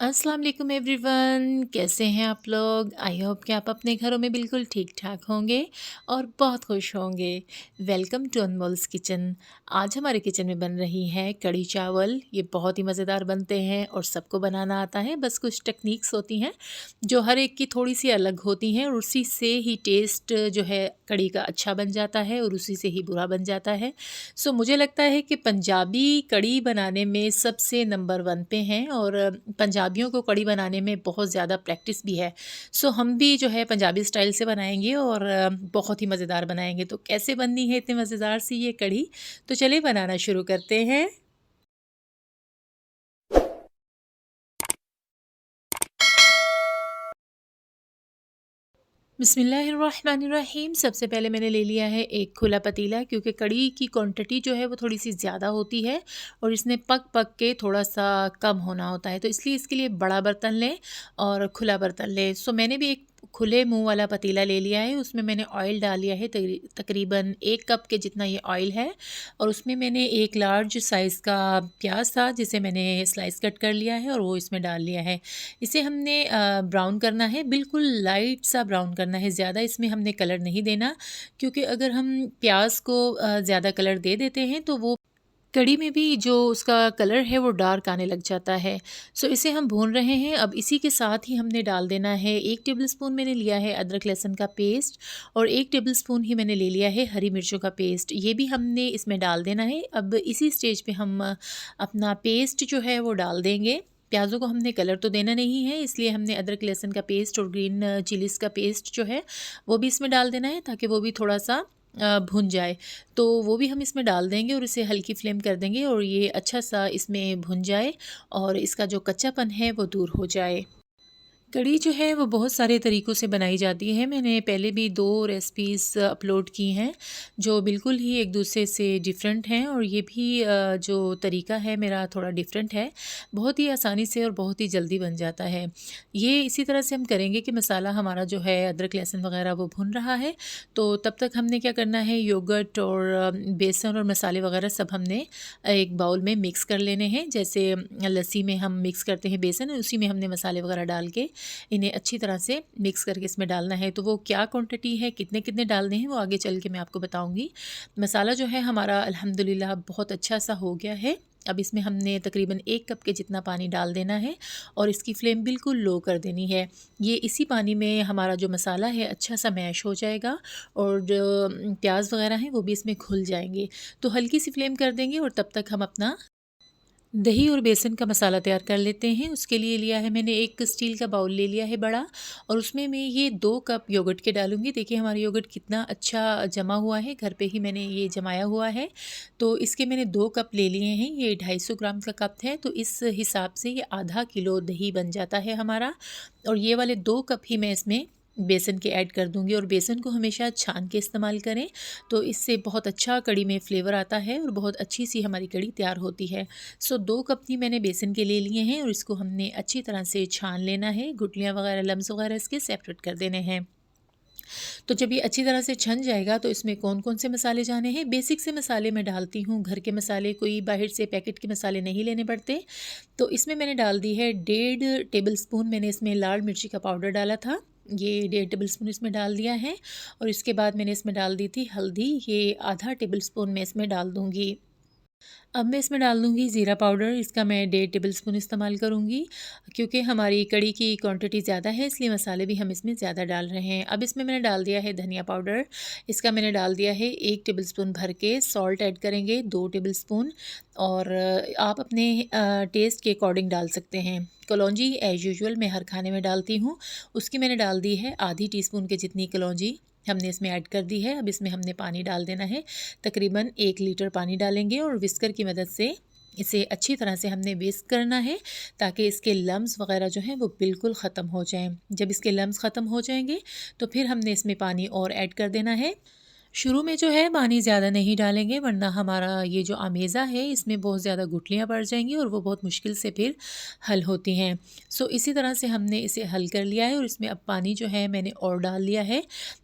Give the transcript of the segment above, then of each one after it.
अस्सलाम वालेकुम एवरीवन, कैसे हैं आप लोग। आई होप कि आप अपने घरों में बिल्कुल ठीक ठाक होंगे और बहुत खुश होंगे। Welcome to Anmol's kitchen. आज हमारे किचन में बन रही है कढ़ी चावल। ये बहुत ही मज़ेदार बनते हैं और सबको बनाना आता है, बस कुछ टेक्निक्स होती हैं जो हर एक की थोड़ी सी अलग होती हैं और उसी से ही टेस्ट जो है कढ़ी का अच्छा बन जाता है और उसी से ही बुरा बन जाता है। सो मुझे लगता है कि पंजाबी कढ़ी बनाने में सबसे नंबर 1 पे हैं और पंजाबियों को कढ़ी बनाने में बहुत ज़्यादा प्रैक्टिस भी है। सो हम भी जो है पंजाबी स्टाइल से बनाएँगे और बहुत ही मज़ेदार बनाएँगे। तो कैसे बननी है इतनी मज़ेदार सी ये कढ़ी? तो चलिए बनाना शुरू करते हैं। बिस्मिल्लाहिर्रहमानिर्रहीम। सबसे पहले मैंने ले लिया है एक खुला पतीला, क्योंकि कढ़ी की क्वांटिटी जो है वो थोड़ी-सी ज़्यादा होती है और इसने पक-पक के थोड़ा-सा कम होना होता है, तो इसलिए इसके लिए बड़ा बर्तन लें और खुला बर्तन लें। सो मैंने भी एक खुले मुँह वाला पतीला ले लिया है, उसमें मैंने ऑयल डाल लिया है तकरीबन 1 कप के जितना ये ऑयल है और उसमें मैंने एक लार्ज साइज़ का प्याज़ था जिसे मैंने स्लाइस कट कर लिया है और वो इसमें डाल लिया है। इसे हमने ब्राउन करना है, बिल्कुल लाइट सा ब्राउन करना है, ज़्यादा इसमें हमने कलर नहीं देना, क्योंकि अगर हम प्याज को ज़्यादा कलर दे देते हैं तो वो कढ़ी में भी जो उसका कलर है वो डार्क आने लग जाता है। सो इसे हम भून रहे हैं। अब इसी के साथ ही हमने डाल देना है 1 टेबलस्पून मैंने लिया है अदरक लहसुन का पेस्ट और 1 टेबलस्पून ही मैंने ले लिया है हरी मिर्चों का पेस्ट। ये भी हमने इसमें डाल देना है। अब इसी स्टेज पे हम अपना पेस्ट जो है वो डाल देंगे। प्याज़ों को हमने कलर तो देना नहीं है, इसलिए हमने अदरक लहसुन का पेस्ट और ग्रीन चिलीज़ का पेस्ट जो है वो भी इसमें डाल देना है, ताकि वो भी थोड़ा-सा भुन जाए। तो वो भी हम इसमें डाल देंगे और इसे हल्की फ्लेम कर देंगे और ये अच्छा-सा इसमें भुन जाए और इसका जो कच्चापन है वो दूर हो जाए। कढ़ी जो है वो बहुत सारे तरीक़ों से बनाई जाती है। मैंने पहले भी 2 रेसिपीज़ अपलोड की हैं, जो बिल्कुल ही एक दूसरे से डिफ़रेंट हैं और ये भी जो तरीक़ा है मेरा थोड़ा डिफ़रेंट है। बहुत ही आसानी से और बहुत ही जल्दी बन जाता है। ये इसी तरह से हम करेंगे कि मसाला हमारा जो है अदरक लहसुन वग़ैरह वो भुन रहा है, तो तब तक हमने क्या करना है, योगर्ट और बेसन और मसाले वग़ैरह सब हमने एक बाउल में मिक्स कर लेने हैं। जैसे लस्सी में हम मिक्स करते हैं बेसन, उसी में हमने मसाले वग़ैरह डाल के इन्हें अच्छी तरह से मिक्स करके इसमें डालना है। तो वो क्या क्वांटिटी है, कितने-कितने डालने हैं, वो आगे चल के मैं आपको बताऊँगी। मसाला जो है हमारा अल्हम्दुलिल्लाह बहुत अच्छा-सा हो गया है। अब इसमें हमने तकरीबन 1 कप के जितना पानी डाल देना है और इसकी फ्लेम बिल्कुल लो कर देनी है। ये इसी पानी में हमारा जो मसाला है अच्छा-सा मैश हो जाएगा और जो प्याज़ वग़ैरह हैं वो भी इसमें घुल जाएँगे। तो हल्की सी फ्लेम कर देंगे और तब तक हम अपना दही और बेसन का मसाला तैयार कर लेते हैं। उसके लिए लिया है मैंने एक स्टील का बाउल ले लिया है बड़ा और उसमें मैं ये 2 कप योगर्ट के डालूँगी। देखिए हमारा योगर्ट कितना अच्छा जमा हुआ है, घर पे ही मैंने ये जमाया हुआ है। तो इसके मैंने 2 कप ले लिए हैं, ये 250 ग्राम का कप है, तो इस हिसाब से ये आधा किलो दही बन जाता है हमारा और ये वाले 2 कप ही मैं इसमें बेसन के ऐड कर दूँगी और बेसन को हमेशा छान के इस्तेमाल करें, तो इससे बहुत अच्छा कढ़ी में फ्लेवर आता है और बहुत अच्छी सी हमारी कढ़ी तैयार होती है। सो 2 कप ही मैंने बेसन के ले लिए हैं और इसको हमने अच्छी तरह से छान लेना है, गुठलियाँ वगैरह लम्स वगैरह इसके सेपरेट कर देने हैं। तो जब ये अच्छी तरह से छन जाएगा तो इसमें कौन-कौन से मसाले जाने हैं, बेसिक से मसाले मैं डालती हूँ, घर के मसाले, कोई बाहर से पैकेट के मसाले नहीं लेने पड़ते। तो इसमें मैंने डाल दी है 1.5 टेबलस्पून, मैंने इसमें लाल मिर्ची का पाउडर डाला था, ये 1.5 टेबलस्पून इसमें डाल दिया है और इसके बाद मैंने इसमें डाल दी थी हल्दी, ये आधा टेबलस्पून मैं इसमें डाल दूँगी। अब मैं इसमें डाल दूँगी ज़ीरा पाउडर, इसका मैं 1.5 टेबलस्पून इस्तेमाल करूँगी, क्योंकि हमारी कढ़ी की क्वांटिटी ज़्यादा है इसलिए मसाले भी हम इसमें ज़्यादा डाल रहे हैं। अब इसमें मैंने डाल दिया है धनिया पाउडर, इसका मैंने डाल दिया है 1 टेबलस्पून भर के। सॉल्ट ऐड करेंगे 2 टेबलस्पून और आप अपने टेस्ट के अकॉर्डिंग डाल सकते हैं। कलौंजी एज़ यूजुअल मैं हर खाने में डालती हूँ, उसकी मैंने डाल दी है आधी टीस्पून के जितनी कलौंजी हमने इसमें ऐड कर दी है। अब इसमें हमने पानी डाल देना है, तकरीबन 1 लीटर पानी डालेंगे और विस्कर की मदद से इसे अच्छी तरह से हमने विस्क करना है, ताकि इसके लम्स वग़ैरह जो हैं वो बिल्कुल ख़त्म हो जाएँ। जब इसके लम्स ख़त्म हो जाएंगे तो फिर हमने इसमें पानी और ऐड कर देना है। शुरू में जो है पानी ज़्यादा नहीं डालेंगे, वरना हमारा ये जो अमेज़ा है इसमें बहुत ज़्यादा गुठलियाँ पड़ जाएंगी और वो बहुत मुश्किल से फिर हल होती हैं। सो इसी तरह से हमने इसे हल कर लिया है और इसमें अब पानी जो है मैंने और डाल लिया है।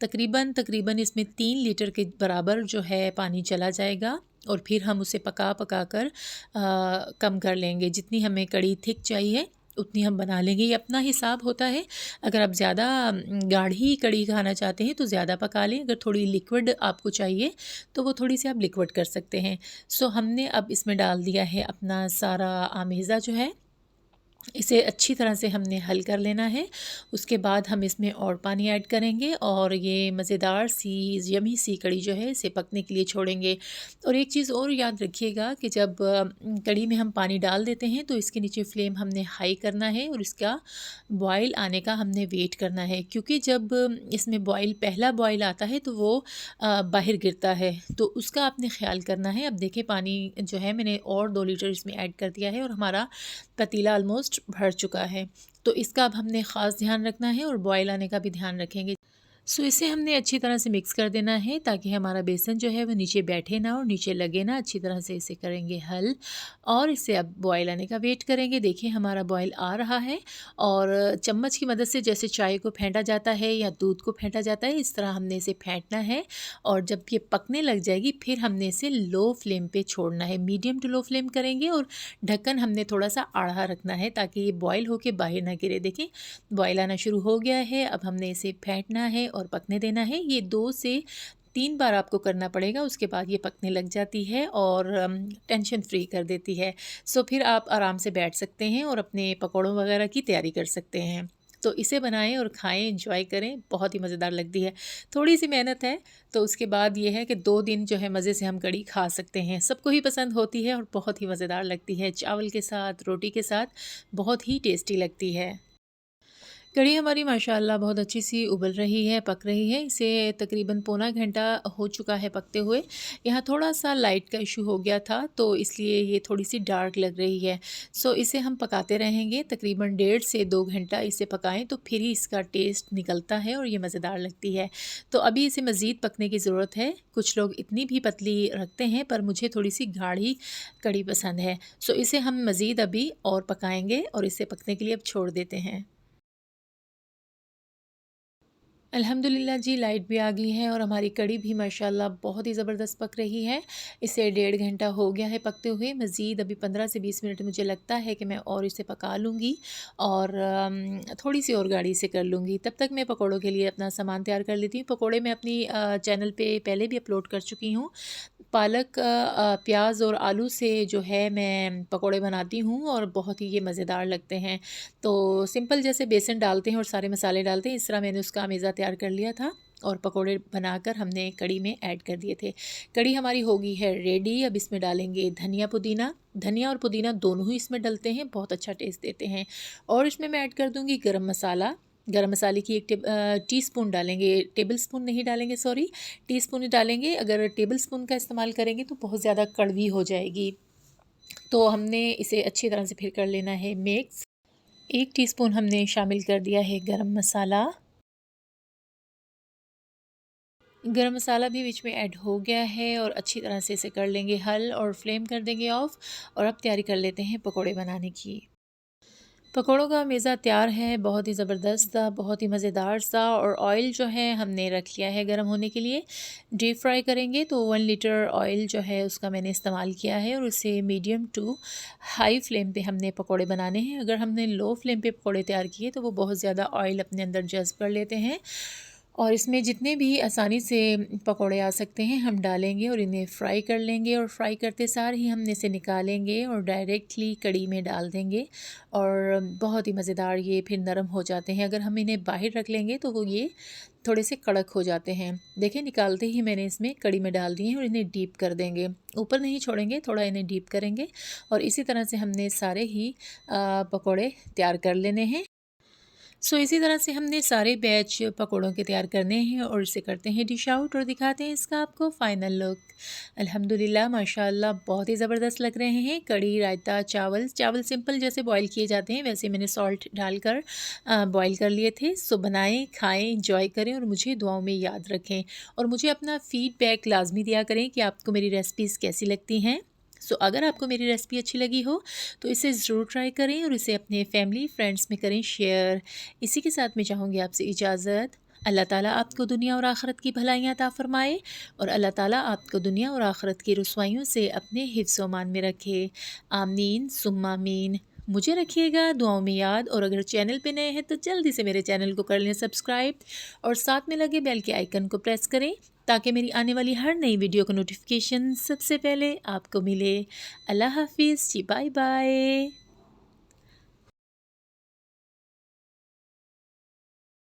तकरीबन तकरीबन इसमें 3 लीटर के बराबर जो है पानी चला जाएगा और फिर हम उसे पका पका कर कम कर लेंगे। जितनी हमें कढ़ी थिक चाहिए उतनी हम बना लेंगे। ये अपना हिसाब होता है, अगर आप ज़्यादा गाढ़ी कड़ी खाना चाहते हैं तो ज़्यादा पका लें, अगर थोड़ी लिक्विड आपको चाहिए तो वो थोड़ी सी आप लिक्विड कर सकते हैं। सो हमने अब इसमें डाल दिया है अपना सारा आमेज़ा जो है, इसे अच्छी तरह से हमने हल कर लेना है। उसके बाद हम इसमें और पानी ऐड करेंगे और ये मज़ेदार सी यमी सी कढ़ी जो है इसे पकने के लिए छोड़ेंगे। और एक चीज़ और याद रखिएगा कि जब कढ़ी में हम पानी डाल देते हैं तो इसके नीचे फ्लेम हमने हाई करना है और इसका बॉयल आने का हमने वेट करना है, क्योंकि जब इसमें पहला बॉयल आता है तो वो बाहर गिरता है, तो उसका आपने ख़्याल करना है। अब देखिए पानी जो है मैंने और 2 लीटर इसमें ऐड कर दिया है और हमारा पतीला ऑलमोस्ट भर चुका है। तो इसका अब हमने ख़ास ध्यान रखना है और बॉयल आने का भी ध्यान रखेंगे। सो इसे हमने अच्छी तरह से मिक्स कर देना है ताकि हमारा बेसन जो है वो नीचे बैठे ना और नीचे लगे ना। अच्छी तरह से इसे करेंगे हल और इसे अब बॉयल आने का वेट करेंगे। देखिए हमारा बॉयल आ रहा है और चम्मच की मदद से जैसे चाय को फेंटा जाता है या दूध को फेंटा जाता है, इस तरह हमने इसे फेंटना है। और जब ये पकने लग जाएगी फिर हमने इसे लो फ्लेम पे छोड़ना है, मीडियम टू लो फ्लेम करेंगे और ढक्कन हमने थोड़ा सा आढ़ा रखना है ताकि ये बॉयल होके बाहर ना गिरे। देखिए बॉयल आना शुरू हो गया है, अब हमने इसे फेंटना है और पकने देना है। ये 2 से 3 बार आपको करना पड़ेगा, उसके बाद ये पकने लग जाती है और टेंशन फ्री कर देती है। सो फिर आप आराम से बैठ सकते हैं और अपने पकौड़ों वगैरह की तैयारी कर सकते हैं। तो इसे बनाएं और खाएं, एंजॉय करें, बहुत ही मज़ेदार लगती है। थोड़ी सी मेहनत है तो उसके बाद ये है कि 2 दिन जो है मज़े से हम कढ़ी खा सकते हैं। सबको ही पसंद होती है और बहुत ही मज़ेदार लगती है, चावल के साथ, रोटी के साथ बहुत ही टेस्टी लगती है। कढ़ी हमारी माशाल्लाह बहुत अच्छी सी उबल रही है, पक रही है। इसे तकरीबन पौना घंटा हो चुका है पकते हुए। यहाँ थोड़ा-सा लाइट का इशू हो गया था तो इसलिए ये थोड़ी-सी डार्क लग रही है। सो इसे हम पकाते रहेंगे, तकरीबन 1.5 से 2 घंटा इसे पकाएं तो फिर ही इसका टेस्ट निकलता है और ये मज़ेदार लगती है। तो अभी इसे मज़ीद पकने की ज़रूरत है। कुछ लोग इतनी भी पतली रखते हैं पर मुझे थोड़ी-सी गाढ़ी कढ़ी पसंद है। सो इसे हम मज़ीद अभी और पकाएँगे और इसे पकने के लिए अब छोड़ देते हैं। अल्हम्दुलिल्लाह जी लाइट भी आ गई है और हमारी कढ़ी भी माशाल्लाह बहुत ही ज़बरदस्त पक रही है। इसे 1.5 घंटा हो गया है पकते हुए, मज़ीद अभी 15 से 20 मिनट मुझे लगता है कि मैं और इसे पका लूँगी और थोड़ी सी और गाढ़ी से कर लूँगी। तब तक मैं पकौड़ों के लिए अपना सामान तैयार कर लेती हूँ। पकौड़े मैं अपनी चैनल पे पहले भी अपलोड कर चुकी हूँ। पालक प्याज और आलू से जो है मैं पकौड़े बनाती हूँ और बहुत ही ये मज़ेदार लगते हैं। तो सिंपल जैसे बेसन डालते हैं और सारे मसाले डालते हैं, इस तरह मैंने उसका अमेज़ा तैयार कर लिया था और पकोड़े बनाकर हमने कढ़ी में ऐड कर दिए थे। कढ़ी हमारी हो गई है रेडी। अब इसमें डालेंगे धनिया पुदीना। धनिया और पुदीना दोनों ही इसमें डलते हैं, बहुत अच्छा टेस्ट देते हैं। और इसमें मैं ऐड कर दूँगी गरम मसाला। गरम मसाले की 1 टीस्पून डालेंगे, टेबल स्पून नहीं डालेंगे, सॉरी, टीस्पून ही डालेंगे। अगर टेबल स्पून का इस्तेमाल करेंगे तो बहुत ज़्यादा कड़वी हो जाएगी। तो हमने इसे अच्छी तरह से फिर कर लेना है मिक्स। 1 टीस्पून हमने शामिल कर दिया है गरम मसाला। गरम मसाला भी बीच में ऐड हो गया है और अच्छी तरह से इसे कर लेंगे हल और फ्लेम कर देंगे ऑफ़। और अब तैयारी कर लेते हैं पकोड़े बनाने की। पकोड़ों का मेज़ा तैयार है, बहुत ही ज़बरदस्त सा, बहुत ही मज़ेदार सा। और ऑयल जो है हमने रख लिया है गर्म होने के लिए। डीप फ्राई करेंगे तो 1 लीटर ऑयल जो है उसका मैंने इस्तेमाल किया है और उसे मीडियम टू हाई फ्लेम पे हमने पकोड़े बनाने हैं। अगर हमने लो फ्लेम पे पकोड़े तैयार किए तो वो बहुत ज़्यादा ऑयल अपने अंदर जज़्ब कर लेते हैं। और इसमें जितने भी आसानी से पकोड़े आ सकते हैं हम डालेंगे और इन्हें फ्राई कर लेंगे और फ्राई करते सार ही हमने इसे निकालेंगे और डायरेक्टली कढ़ी में डाल देंगे और बहुत ही मज़ेदार ये फिर नरम हो जाते हैं। अगर हम इन्हें बाहर रख लेंगे तो वो ये थोड़े से कड़क हो जाते हैं। देखिए निकालते ही मैंने इसमें कढ़ी में डाल दिए हैं और इन्हें डीप कर देंगे, ऊपर नहीं छोड़ेंगे, थोड़ा इन्हें डीप करेंगे। और इसी तरह से हमने सारे ही पकोड़े तैयार कर लेने हैं। सो इसी तरह से हमने सारे बैच पकोड़ों के तैयार करने हैं और इसे करते हैं डिश आउट और दिखाते हैं इसका आपको फ़ाइनल लुक। अल्हम्दुलिल्लाह माशाल्लाह बहुत ही ज़बरदस्त लग रहे हैं। कढ़ी, रायता, चावल चावल सिंपल जैसे बॉयल किए जाते हैं वैसे मैंने सॉल्ट डालकर बॉयल कर लिए थे। सो बनाएं, खाएं, इंजॉय करें और मुझे दुआओं में याद रखें। और मुझे अपना फ़ीडबैक लाज़मी दिया करें कि आपको मेरी रेसिपीज़ कैसी लगती हैं। सो अगर आपको मेरी रेसिपी अच्छी लगी हो तो इसे ज़रूर ट्राई करें और इसे अपने फैमिली फ्रेंड्स में करें शेयर। इसी के साथ मैं चाहूँगी आपसे इजाज़त। अल्लाह ताला आपको दुनिया और आखिरत की भलाइयाँ अता फ़रमाए और अल्लाह ताला आपको दुनिया और आखिरत की रुसवाइयों से अपने हिफ्ज़-ओ-अमान में रखे। आमीन सुम्मा आमीन। मुझे रखिएगा दुआओं में याद, और अगर चैनल पे नए हैं तो जल्दी से मेरे चैनल को कर लें सब्सक्राइब और साथ में लगे बेल के आइकन को प्रेस करें ताकि मेरी आने वाली हर नई वीडियो का नोटिफिकेशन सबसे पहले आपको मिले। अल्लाह हाफिज़ जी, बाय बाय।